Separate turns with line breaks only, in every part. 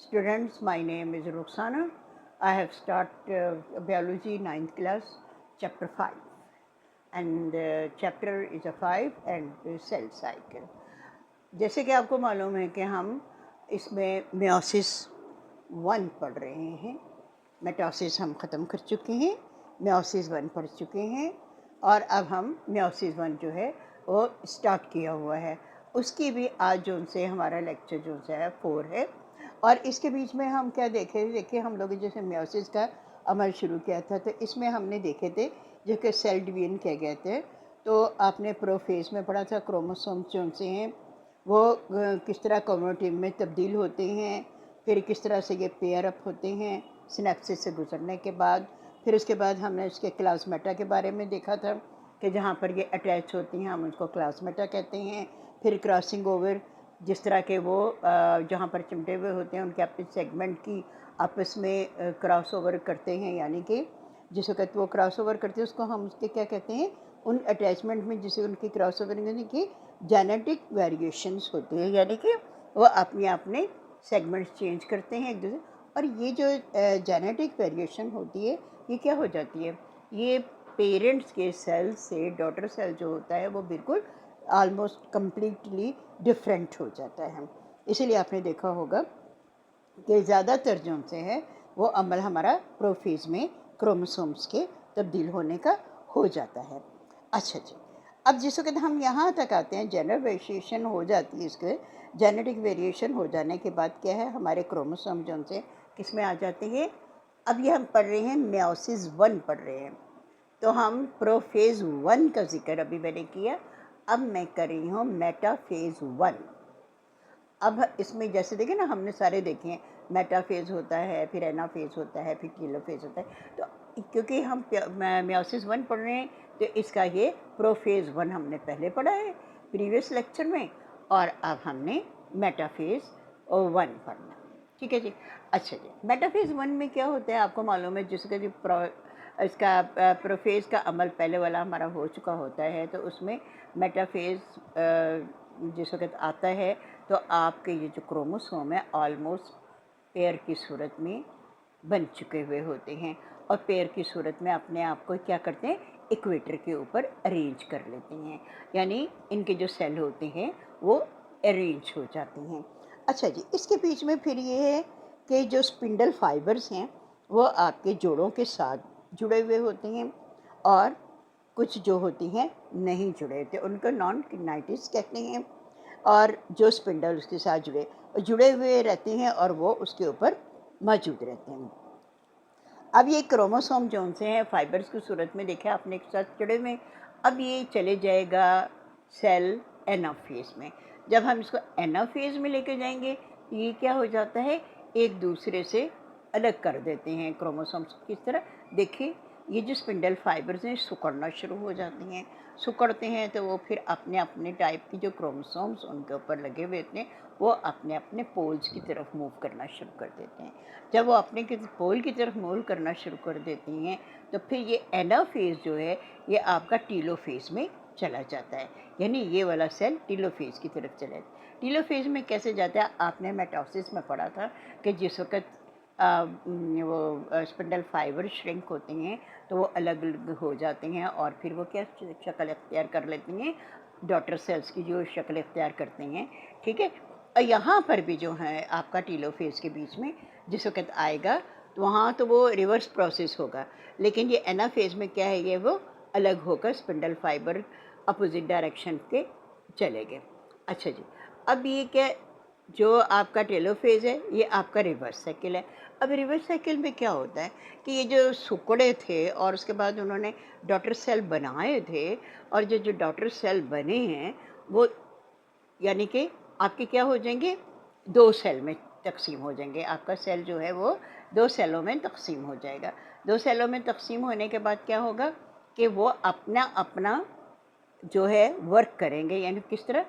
Students, my name is Roxana. I have started biology 9th class, chapter 5, and chapter is a 5 and cell cycle. जैसे कि आपको मालूम है कि हम इसमें meiosis 1 पढ़ रहे हैं, मेटासिस हम ख़त्म कर चुके हैं, meiosis 1 पढ़ चुके हैं और अब हम meiosis 1 जो है वो स्टार्ट किया हुआ है। उसकी भी आज जो से हमारा लेक्चर जो है 4 है और इसके बीच में हम क्या देखिए हम लोग जैसे meiosis का अमल शुरू किया था तो इसमें हमने देखे थे जो कि सेल डिवीजन किया गया थे। तो आपने प्रोफेज में पढ़ा था क्रोमोसोम कौन से हैं, वो किस तरह क्रोमैटिन में तब्दील होते हैं, फिर किस तरह से ये पेयर अप होते हैं सिनेप्सिस से गुजरने के बाद। फिर उसके बाद हमने इसके क्लास्मेटा के बारे में देखा था कि जहाँ पर ये अटैच होती हैं हम उसको क्लास्मेटा कहते हैं। फिर क्रॉसिंग ओवर, जिस तरह के वो जहाँ पर चिमटे हुए होते हैं उनके अपने सेगमेंट की आपस में क्रॉस ओवर करते हैं, यानी कि जिस वक्त वो क्रॉस ओवर करते हैं उसको हम उसके क्या कहते हैं, उन अटैचमेंट में जिसे उनकी क्रॉस ओवर यानी कि जेनेटिक वेरिएशंस होते हैं, यानी कि वो अपने अपने सेगमेंट्स चेंज करते हैं एक दूसरे। और ये जो जेनेटिक वेरिएशन होती है ये क्या हो जाती है, ये पेरेंट्स के सेल से डॉटर सेल जो होता है वो बिल्कुल ऑलमोस्ट कम्प्लीटली डिफरेंट हो जाता है। इसीलिए आपने देखा होगा कि ज़्यादातर जो से है वो अमल हमारा प्रोफेज में क्रोमोसोम्स के तब्दील होने का हो जाता है। अच्छा जी, अब जिस वक्त हम यहाँ तक आते हैं जेनेटिक वेरिएशन हो जाती है, इसके जेनेटिक वेरिएशन हो जाने के बाद क्या है हमारे क्रोमोसोम जो से किस में आ जाते हैं। अब ये हम पढ़ रहे हैं meiosis 1 पढ़ रहे हैं, तो हम प्रोफेज 1 का जिक्र अभी मैंने किया, अब मैं कर रही हूँ मेटाफेज 1। अब इसमें जैसे देखें ना, हमने सारे देखे हैं, मेटाफेज होता है, फिर एनाफेज होता है, फिर टेलोफेज होता है। तो क्योंकि हम meiosis 1 पढ़ रहे हैं तो इसका ये प्रोफेज 1 हमने पहले पढ़ा है प्रीवियस लेक्चर में, और अब हमने मेटाफेज 1 पढ़ना। ठीक है जी। अच्छा जी, मेटाफेज 1 में क्या होता है आपको मालूम है, जिसका जो इसका प्रोफेज का अमल पहले वाला हमारा हो चुका होता है, तो उसमें मेटाफेज जिस वक्त आता है तो आपके ये जो क्रोमोसोम है ऑलमोस्ट पेयर की सूरत में बन चुके हुए होते हैं, और पेयर की सूरत में अपने आप को क्या करते हैं, इक्वेटर के ऊपर अरेंज कर लेते हैं, यानी इनके जो सेल होते हैं वो अरेंज हो जाते हैं। अच्छा जी, इसके बीच में फिर ये है कि जो स्पिंडल फाइबर्स हैं वो आपके जोड़ों के साथ जुड़े हुए होते हैं, और कुछ जो होती हैं नहीं जुड़े होते, उनको नॉन किनेटिक्स कहते हैं। और जो स्पिंडल उसके साथ जुड़े हुए रहते हैं और वो उसके ऊपर मौजूद रहते हैं। अब ये क्रोमोसोम जो से हैं फाइबर्स की सूरत में देखा आपने एक साथ जुड़े हुए, अब ये चले जाएगा सेल एनाफेज में। जब हम इसको एनाफेज में लेके जाएंगे ये क्या हो जाता है, एक दूसरे से अलग कर देते हैं क्रोमोसोम्स। किस तरह, देखिए ये जो स्पिंडल फाइबर्स हैं सिकुड़ना शुरू हो जाती हैं, सिकुड़ते हैं तो वो फिर अपने अपने टाइप की जो क्रोमोसोम्स उनके ऊपर लगे हुए थे वो अपने अपने पोल्स की तरफ मूव करना शुरू कर देते हैं। जब वो अपने पोल की तरफ मूव करना शुरू कर देती हैं तो फिर ये एनाफेज जो है ये आपका टीलोफेज में चला जाता है, यानी ये वाला सेल टीलोफेज की तरफ चला जाता है। टीलोफेज में कैसे जाता है, आपने मेटासिस में पढ़ा था कि जिस वक्त वो स्पिंडल फाइबर श्रिंक होते हैं तो वो अलग अलग हो जाते हैं और फिर वो क्या शक्ल इख्तियार कर लेती हैं, डॉटर सेल्स की जो शक्ल इख्तियार करते हैं। ठीक है, और यहाँ पर भी जो है आपका टीलोफेज के बीच में जिस वक्त आएगा तो वहाँ तो वो रिवर्स प्रोसेस होगा, लेकिन ये एनाफेज में क्या है, ये वो अलग होकर स्पिंडल फाइबर अपोजिट डायरेक्शन के चले गए। अच्छा जी, अब ये क्या, जो आपका टेलोफेज है ये आपका रिवर्स साइकिल है। अब रिवर्स साइकिल में क्या होता है कि ये जो सुकड़े थे और उसके बाद उन्होंने डॉटर सेल बनाए थे, और जो डॉटर सेल बने हैं वो यानी कि आपके क्या हो जाएंगे, 2 सेल में तकसीम हो जाएंगे। आपका सेल जो है वो 2 सेलों में तकसीम हो जाएगा। 2 सेलों में तकसीम होने के बाद क्या होगा कि वो अपना अपना जो है वर्क करेंगे, यानी किस तरह,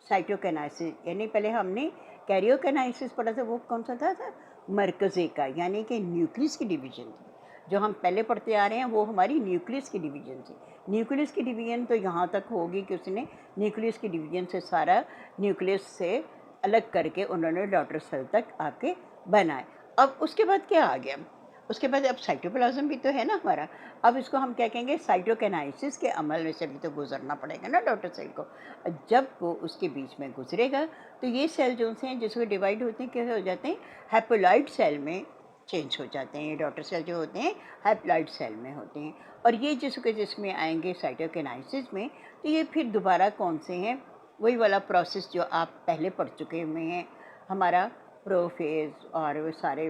साइटोकाइनेसिस, यानी पहले हमने कैरियोकाइनेसिस पढ़ा था, वो कौन सा था मरकज़े का, यानी कि न्यूक्लियस की डिवीजन थी। जो हम पहले पढ़ते आ रहे हैं वो हमारी न्यूक्लियस की डिवीजन थी। न्यूक्लियस की डिवीजन तो यहाँ तक होगी कि उसने न्यूक्लियस की डिवीजन से सारा न्यूक्लियस से अलग करके उन्होंने डॉटर सेल तक आपके बनाए। अब उसके बाद क्या आ गया? उसके बाद अब साइटोप्लाज्म भी तो है ना हमारा। अब इसको हम क्या कहेंगे? साइटोकिनेसिस के अमल में से भी तो गुजरना पड़ेगा ना डॉटर सेल को। जब वो उसके बीच में गुजरेगा तो ये सेल जो से हैं जिसको डिवाइड होते हैं कैसे हो जाते हैं? हैप्लॉइड सेल में चेंज हो जाते हैं। ये डॉटर सेल जो होते हैं हैप्लॉइड सेल में होते हैं। और ये जिसमें आएंगे साइटोकिनेसिस में, तो ये फिर दोबारा कौन से हैं? वही वाला प्रोसेस जो आप पहले पढ़ चुके हुए हैं, हमारा प्रोफेज और वो सारे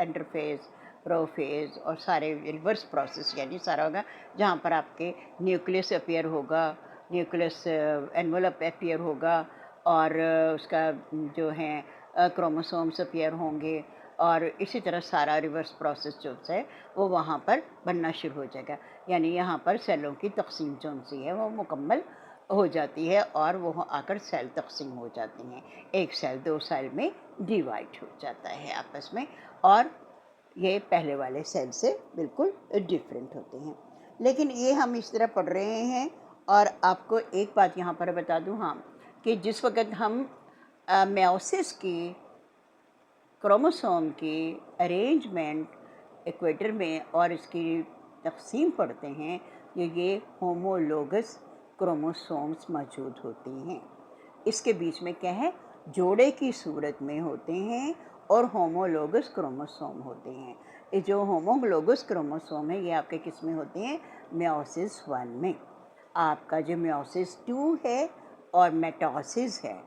इंटरफेज, प्रोफेज और सारे रिवर्स प्रोसेस यानी सारा होगा, जहाँ पर आपके न्यूक्लियस अपीयर होगा, न्यूक्लियस एनवलप अपीयर होगा, और उसका जो है क्रोमोसोम्स अपीयर होंगे, और इसी तरह सारा रिवर्स प्रोसेस जो है वो वहाँ पर बनना शुरू हो जाएगा। यानी यहाँ पर सेलों की तकसीम जो सी है वो मुकम्मल हो जाती है और वो आकर सेल तकसीम हो जाती हैं। एक सेल 2 सेल में डिवाइड हो जाता है आपस में, और ये पहले वाले सेल से बिल्कुल डिफरेंट होते हैं। लेकिन ये हम इस तरह पढ़ रहे हैं। और आपको एक बात यहाँ पर बता दूँ, हाँ, कि जिस वक्त हम मेयोसिस की, क्रोमोसोम की अरेंजमेंट इक्वेटर में और इसकी तकसीम पढ़ते हैं, ये होमोलोगस क्रोमोसोम्स मौजूद होते हैं। इसके बीच में क्या है? जोड़े की सूरत में होते हैं और होमोलोगस क्रोमोसोम होते हैं। ये जो होमोलोगस क्रोमोसोम है ये आपके किस में होते हैं? मेयोसिस 1 में। आपका जो मेयोसिस 2 है और मेटासिस है,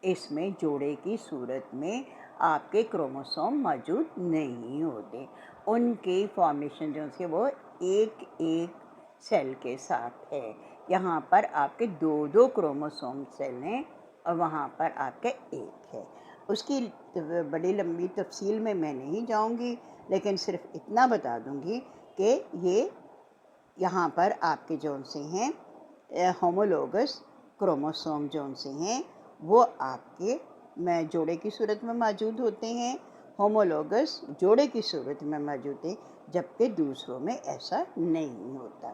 इसमें जोड़े की सूरत में आपके क्रोमोसोम मौजूद नहीं होते। उनकी फॉर्मेशन जो है वो एक एक सेल के साथ है। यहाँ पर आपके 2 क्रोमोसोम सेल हैं और वहाँ पर आपके एक है। उसकी बड़ी लंबी तफसील में मैं नहीं जाऊँगी, लेकिन सिर्फ इतना बता दूँगी कि ये यहाँ पर आपके जौन से हैं होमोलोगस क्रोमोसोम जौन से हैं वो आपके में जोड़े की सूरत में मौजूद होते हैं, होमोलोगस जोड़े की सूरत में मौजूद हैं, जबकि दूसरों में ऐसा नहीं होता।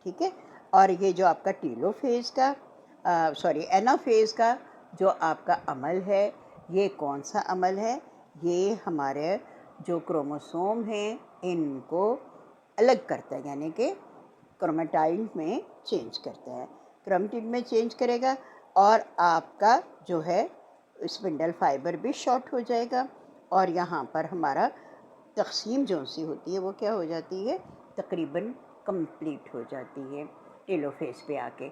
ठीक है। और ये जो आपका टीलोफेज का एनाफेज का जो आपका अमल है, ये कौन सा अमल है? ये हमारे जो क्रोमोसोम हैं इनको अलग करता है, यानी कि क्रोमेटाइड में चेंज करता है। क्रोमेटिन में चेंज करेगा और आपका जो है स्पिंडल फाइबर भी शॉर्ट हो जाएगा, और यहाँ पर हमारा तकसीम जो सी होती है वो क्या हो जाती है? तकरीबन कंप्लीट हो जाती है टीलोफेज पे आके।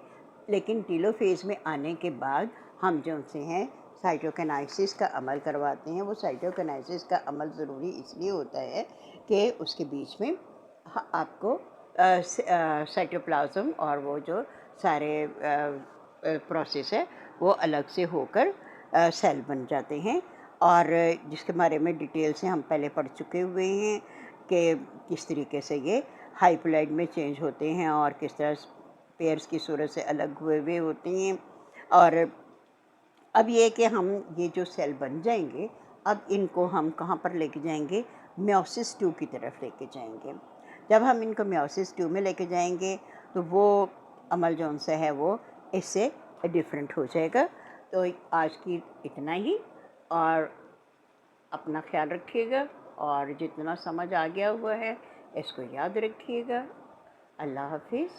लेकिन टीलोफेज में आने के बाद हम जो से हैं साइटोकिनेसिस का अमल करवाते हैं। वो साइटोकिनेसिस का अमल ज़रूरी इसलिए होता है कि उसके बीच में आपको साइटोप्लाज्म और वो जो सारे प्रोसेस है वो अलग से होकर सेल बन जाते हैं। और जिसके बारे में डिटेल से हम पहले पढ़ चुके हुए हैं कि किस तरीके से ये हाइप्लॉइड में चेंज होते हैं और किस तरह पेयर्स की सूरत से अलग हुए होते हैं। और अब ये कि हम ये जो सेल बन जाएंगे, अब इनको हम कहाँ पर लेके जाएंगे? मेयोसिस 2 की तरफ लेके जाएंगे। जब हम इनको मेयोसिस 2 में लेके जाएंगे तो वो अमल जो सा है वो इससे डिफरेंट हो जाएगा। तो आज की इतना ही, और अपना ख्याल रखिएगा, और जितना समझ आ गया हुआ है इसको याद रखिएगा। अल्लाह हाफिज़।